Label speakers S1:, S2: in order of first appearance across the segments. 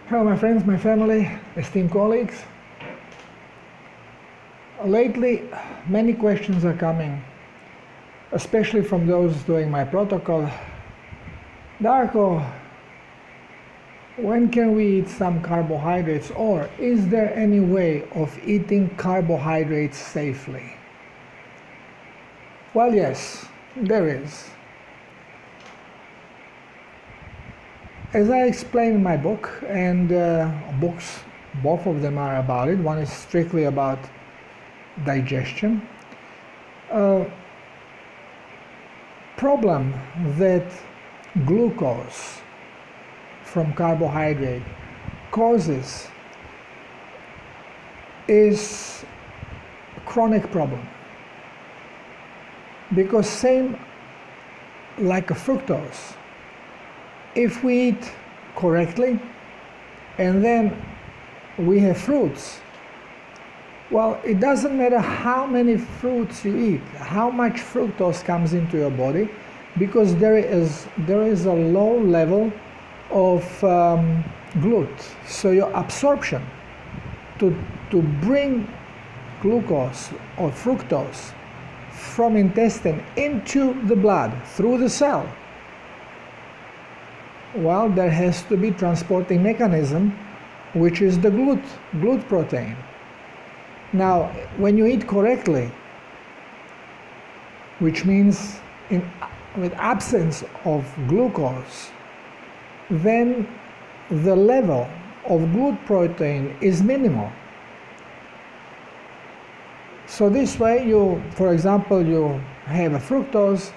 S1: Hello my friends, my family, esteemed colleagues. Lately, many questions are coming, especially from those doing my protocol. Darko, when can we eat some carbohydrates, or is there any way of eating carbohydrates safely? Well, yes, there is. As I explain in my book, and books, both of them are about it. One is strictly about digestion. Problem that glucose from carbohydrate causes is a chronic problem, because same like a fructose, if we eat correctly and then we have fruits, well, it doesn't matter how many fruits you eat, how much fructose comes into your body, because there is a low level of glut. So your absorption to bring glucose or fructose from intestine into the blood through the cell, well, there has to be transporting mechanism, which is the glut protein. Now, when you eat correctly, which means with absence of glucose, then the level of glut protein is minimal. So this way, for example, you have a fructose,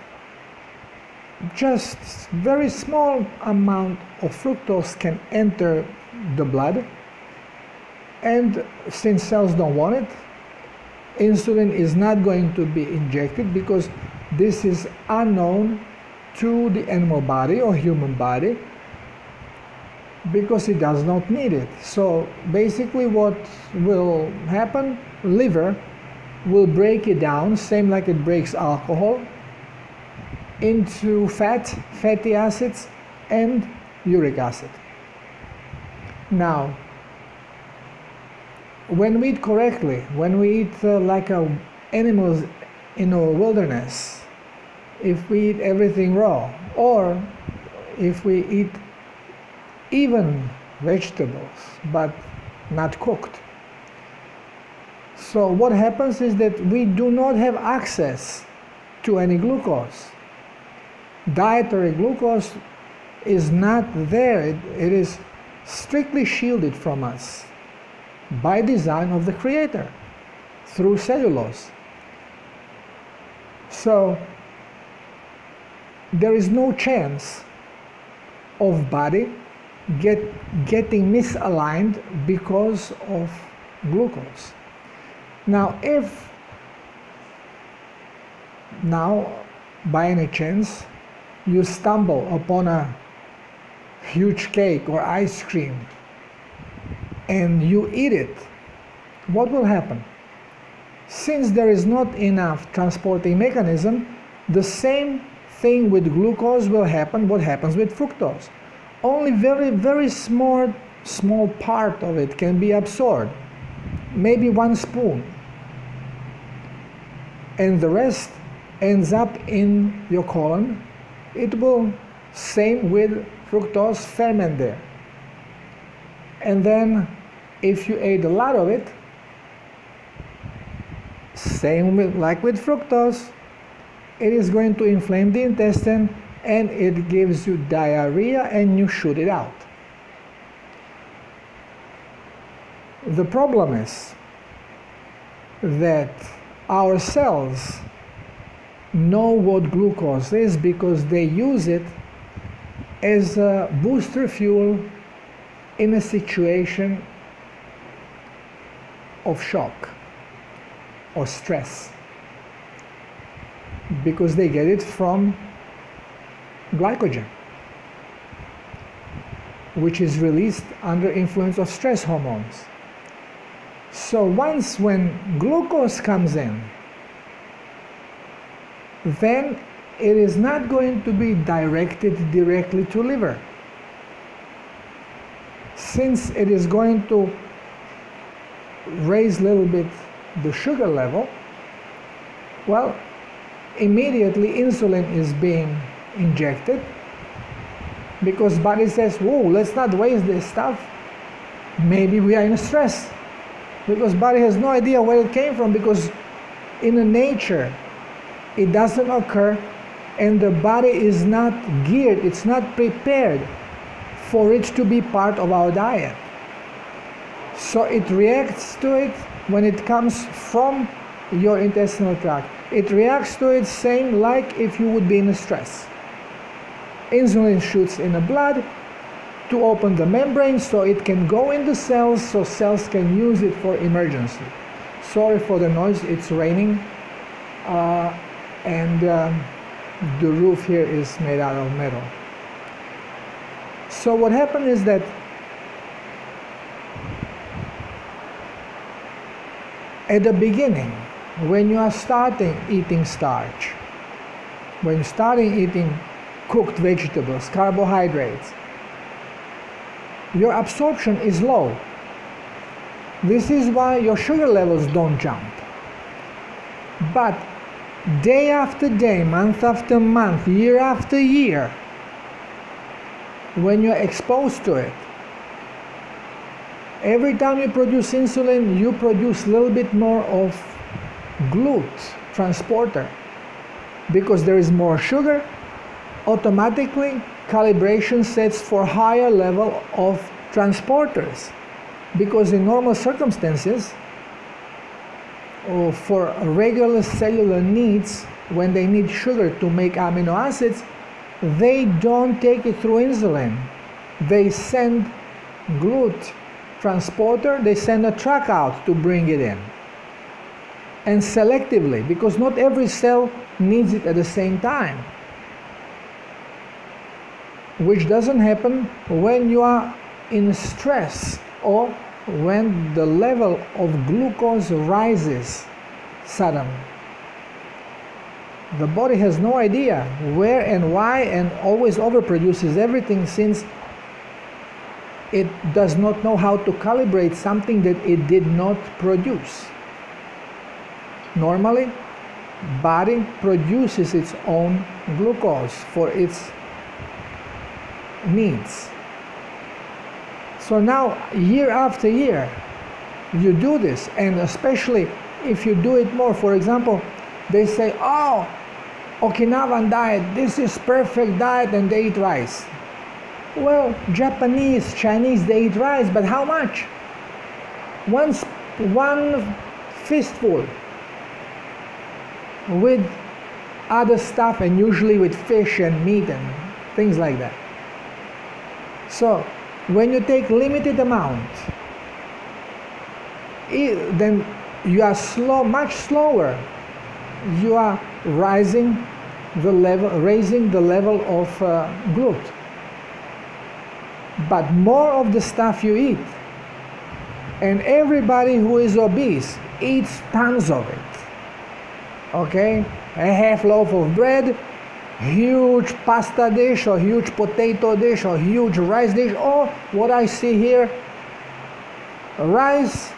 S1: just very small amount of fructose can enter the blood, and since cells don't want it, insulin is not going to be injected, because this is unknown to the animal body or human body, because it does not need it. So basically what will happen, liver will break it down, same like it breaks alcohol, into fatty acids and uric acid. Now, when we eat correctly, when we eat like animals in a wilderness, if we eat everything raw, or if we eat even vegetables but not cooked, so what happens is that we do not have access to any glucose. Dietary glucose is not there. It is strictly shielded from us by design of the Creator through cellulose. So there is no chance of body getting misaligned because of glucose. Now, if by any chance you stumble upon a huge cake or ice cream and you eat it, what will happen? Since there is not enough transporting mechanism, the same thing with glucose will happen what happens with fructose. Only very small part of it can be absorbed, maybe 1 spoon, and the rest ends up in your colon. It will, same with fructose, ferment there. And then if you ate a lot of it, same like with fructose, it is going to inflame the intestine and it gives you diarrhea and you shoot it out. The problem is that our cells know what glucose is, because they use it as a booster fuel in a situation of shock or stress, because they get it from glycogen, which is released under influence of stress hormones. So when glucose comes in, then it is not going to be directed directly to liver. since it is going to raise a little bit the sugar level, well, immediately insulin is being injected because body says, whoa, let's not waste this stuff. Maybe we are in stress, because body has no idea where it came from, because in the nature it doesn't occur, and the body is not geared, it's not prepared for it to be part of our diet. So it reacts to it when it comes from your intestinal tract. It reacts to it same like if you would be in stress. Insulin shoots in the blood to open the membrane so it can go in the cells, so cells can use it for emergency. Sorry for the noise, it's raining, and the roof here is made out of metal. So what happened is that at the beginning, when you are starting eating starch, when you're starting eating cooked vegetables, carbohydrates, your absorption is low. This is why your sugar levels don't jump. But day after day, month after month, year after year, when you're exposed to it, every time you produce insulin, you produce a little bit more of GLUT transporter. Because there is more sugar, automatically calibration sets for higher level of transporters. Because in normal circumstances, or for regular cellular needs, when they need sugar to make amino acids, they don't take it through insulin. They send GLUT transporter, they send a truck out to bring it in. And selectively, because not every cell needs it at the same time. Which doesn't happen when you are in stress or when the level of glucose rises suddenly. The body has no idea where and why, and always overproduces everything, since it does not know how to calibrate something that it did not produce. Normally, body produces its own glucose for its needs. So now, year after year, you do this, and especially if you do it more. For example, they say, oh, Okinawan diet, this is perfect diet, and they eat rice. Well, Japanese, Chinese, they eat rice, but how much? One fistful with other stuff, and usually with fish and meat and things like that. So when you take limited amount, then you are much slower. You are raising the level of GLUT. But more of the stuff you eat, and everybody who is obese eats tons of it. Okay, a half loaf of bread, huge pasta dish, or huge potato dish, or huge rice dish, or what I see here, rice,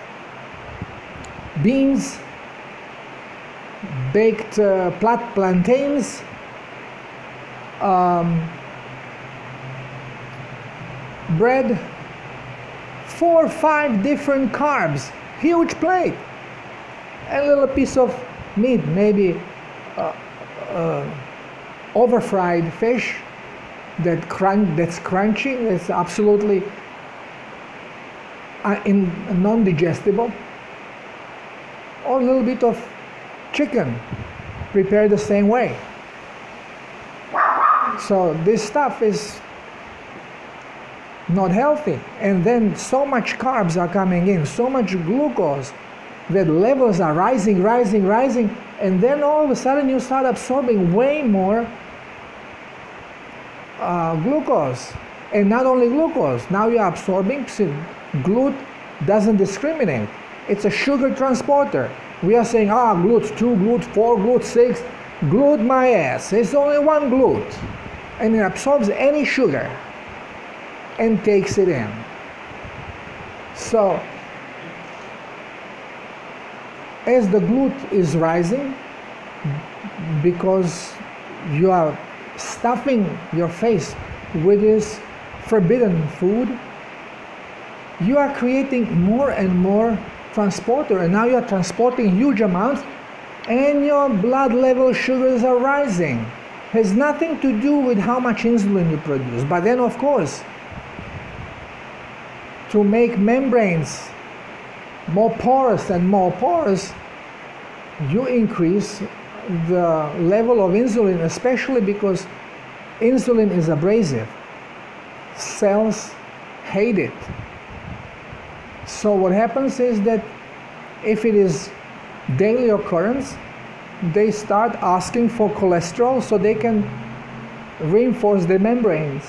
S1: beans, baked plantains, bread, 4 or 5 different carbs, huge plate, and a little piece of meat, maybe overfried fish that's crunchy, that's absolutely non-digestible, or a little bit of chicken prepared the same way. So this stuff is not healthy, and then so much carbs are coming in, so much glucose, that levels are rising, and then all of a sudden you start absorbing way more glucose. And not only glucose, now you're absorbing, GLUT doesn't discriminate. It's a sugar transporter. We are saying, GLUT 2, GLUT 4, GLUT 6, GLUT my ass. It's only one GLUT. And it absorbs any sugar and takes it in. So as the GLUT is rising, because you are stuffing your face with this forbidden food, you are creating more and more transporter, and now you are transporting huge amounts, and your blood level sugars are rising. Has nothing to do with how much insulin you produce. But then, of course, to make membranes more porous and more porous, you increase the level of insulin, especially because insulin is abrasive. Cells hate it. So what happens is that if it is daily occurrence, they start asking for cholesterol so they can reinforce the membranes.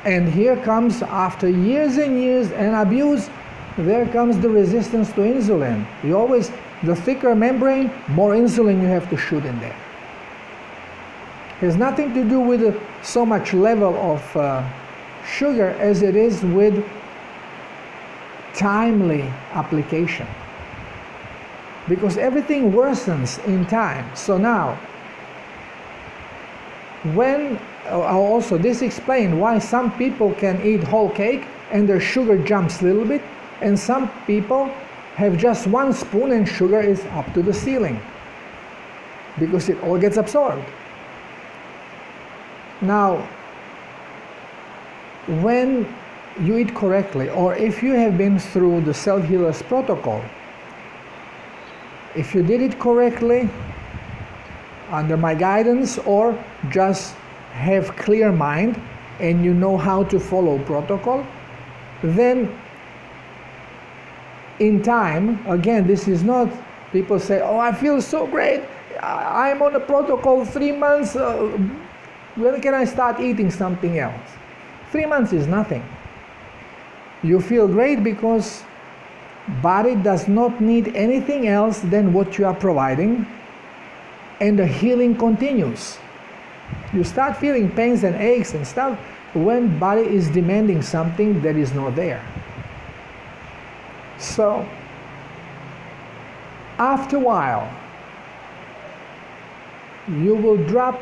S1: And here comes, after years and years and abuse, there comes the resistance to insulin. You always, the thicker membrane, more insulin you have to shoot in there. It has nothing to do with so much level of sugar as it is with timely application. Because everything worsens in time. So now, when, also this explains why some people can eat whole cake and their sugar jumps a little bit, and some people have just 1 spoon and sugar is up to the ceiling, because it all gets absorbed. Now, when you eat correctly, or if you have been through the self-healers protocol, if you did it correctly, under my guidance, or just have clear mind and you know how to follow protocol, then in time, again, this is not, people say, oh, I feel so great, I'm on a protocol 3 months, when can I start eating something else? 3 months is nothing. You feel great because body does not need anything else than what you are providing, and the healing continues. You start feeling pains and aches and stuff when body is demanding something that is not there. So after a while you will drop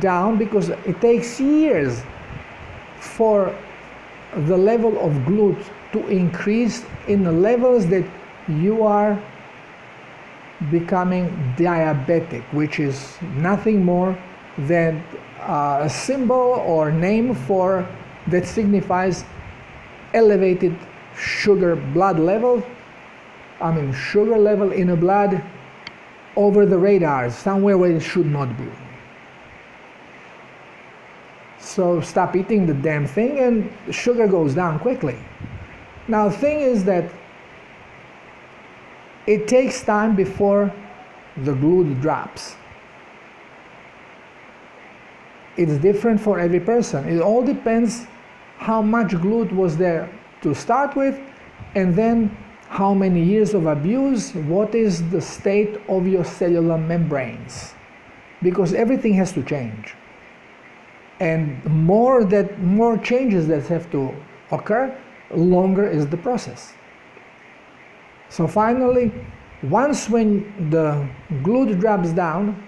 S1: down, because it takes years for the level of GLUT to increase in the levels that you are becoming diabetic, which is nothing more than a symbol or name for that signifies elevated sugar blood level, sugar level in the blood over the radar, somewhere where it should not be. So stop eating the damn thing and sugar goes down quickly. Now the thing is that it takes time before the GLUT drops. It's different for every person. It all depends how much GLUT was there to start with, and then how many years of abuse, what is the state of your cellular membranes. Because everything has to change. And more changes that have to occur, longer is the process. So finally, once when the GLUT drops down,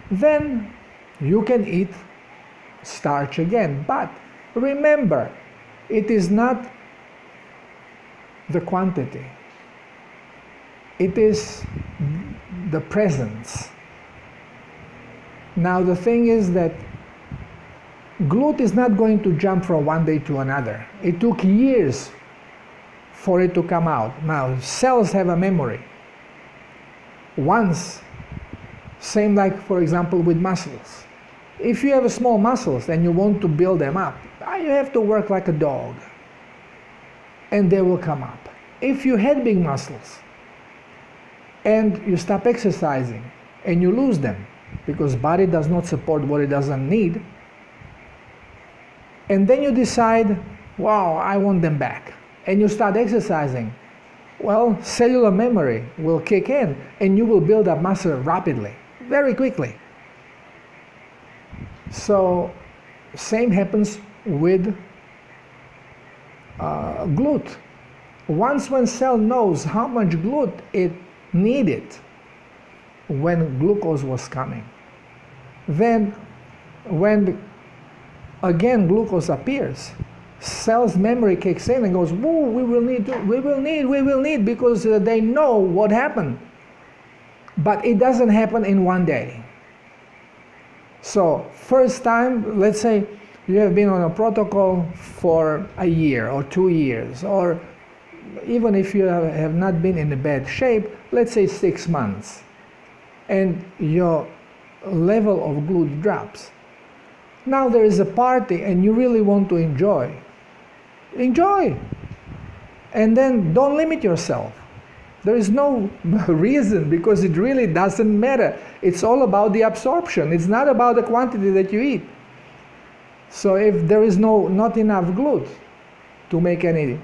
S1: then you can eat starch again. But remember, it is not the quantity. It is the presence. Now the thing is that GLUT is not going to jump from one day to another. It took years for it to come out. Now, cells have a memory. Once, same like, for example, with muscles. If you have small muscles and you want to build them up, you have to work like a dog, and they will come up. If you had big muscles and you stop exercising and you lose them because body does not support what it doesn't need, and then you decide, wow, I want them back, and you start exercising, well, cellular memory will kick in and you will build up muscle rapidly, very quickly. So same happens with glut. Once when cell knows how much glut it needed when glucose was coming, then when again glucose appears, cell's memory kicks in and goes, whoa, we will need, because they know what happened. But it doesn't happen in one day. So first time, let's say you have been on a protocol for a year or 2 years, or even if you have not been in a bad shape, let's say 6 months, and your level of glut drops. Now there is a party and you really want to enjoy. Enjoy! And then don't limit yourself. There is no reason, because it really doesn't matter. It's all about the absorption. It's not about the quantity that you eat. So if there is not enough glut to make any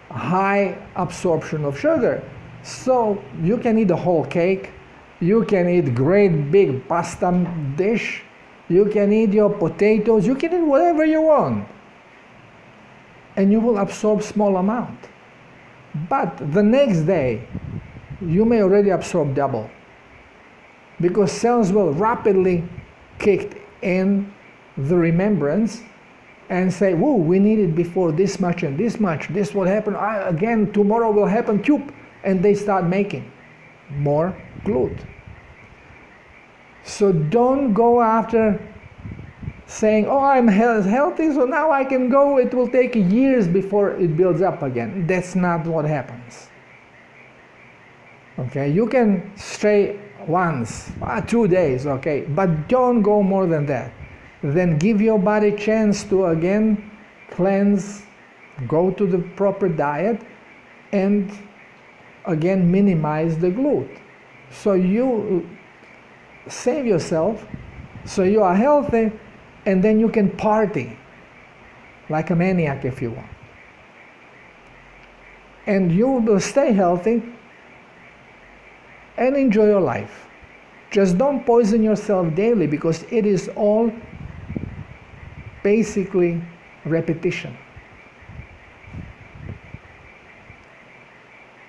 S1: high absorption of sugar, so you can eat a whole cake, you can eat great big pasta dish, you can eat your potatoes, you can eat whatever you want, and you will absorb small amount. But the next day, you may already absorb double, because cells will rapidly kick in the remembrance and say, whoa, we needed before this much and this much, this will happen, again tomorrow will happen, cube, and they start making more glut. So don't go after saying, oh, I'm healthy, so now I can go, it will take years before it builds up again. That's not what happens. Okay, you can stray once, 2 days, okay, but don't go more than that. Then give your body a chance to again cleanse, go to the proper diet, and again minimize the glut. So you save yourself, so you are healthy, and then you can party like a maniac if you want. And you will stay healthy and enjoy your life. Just don't poison yourself daily, because it is all basically repetition.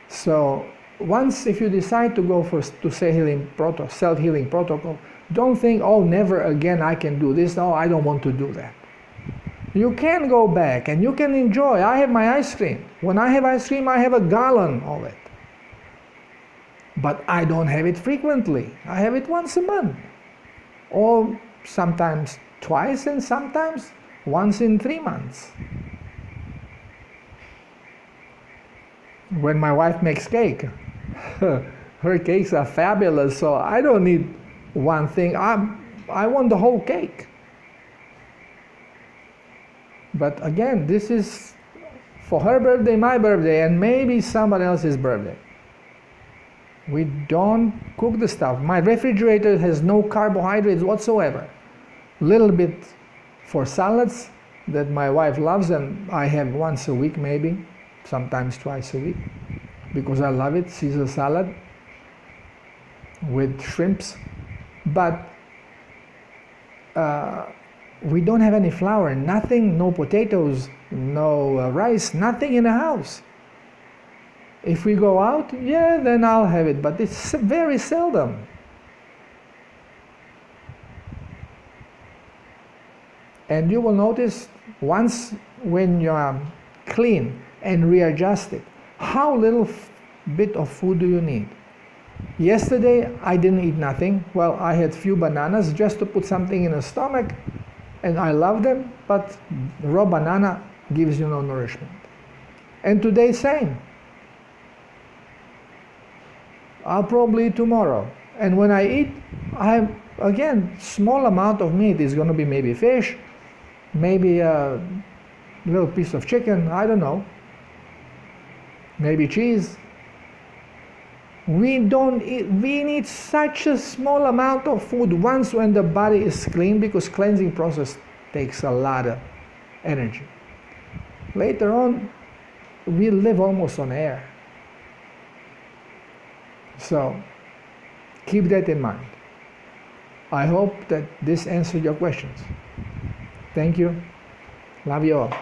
S1: So once if you decide to go for self-healing protocol, don't think, oh, never again I can do this. No, I don't want to do that. You can go back and you can enjoy. I have my ice cream. When I have ice cream, I have a gallon of it. But I don't have it frequently. I have it once a month. Or sometimes twice, and sometimes once in 3 months. When my wife makes cake, her cakes are fabulous, so I don't need one thing. I want the whole cake. But again, this is for her birthday, my birthday, and maybe somebody else's birthday. We don't cook the stuff. My refrigerator has no carbohydrates whatsoever. Little bit for salads that my wife loves, and I have once a week maybe, sometimes twice a week, because I love it, Caesar salad with shrimps. But we don't have any flour, nothing, no potatoes, no rice, nothing in the house. If we go out, yeah, then I'll have it, but it's very seldom. And you will notice once when you are clean and readjusted, how little bit of food do you need? Yesterday I didn't eat nothing. Well, I had few bananas just to put something in the stomach, and I love them, but raw banana gives you no nourishment. And today same. I'll probably eat tomorrow. And when I eat, I have, again, small amount of meat. Is going to be maybe fish, maybe a little piece of chicken, I don't know, maybe cheese. We need such a small amount of food once when the body is clean, because cleansing process takes a lot of energy. Later on, we live almost on air. So keep that in mind. I hope that this answered your questions. Thank you. Love you all.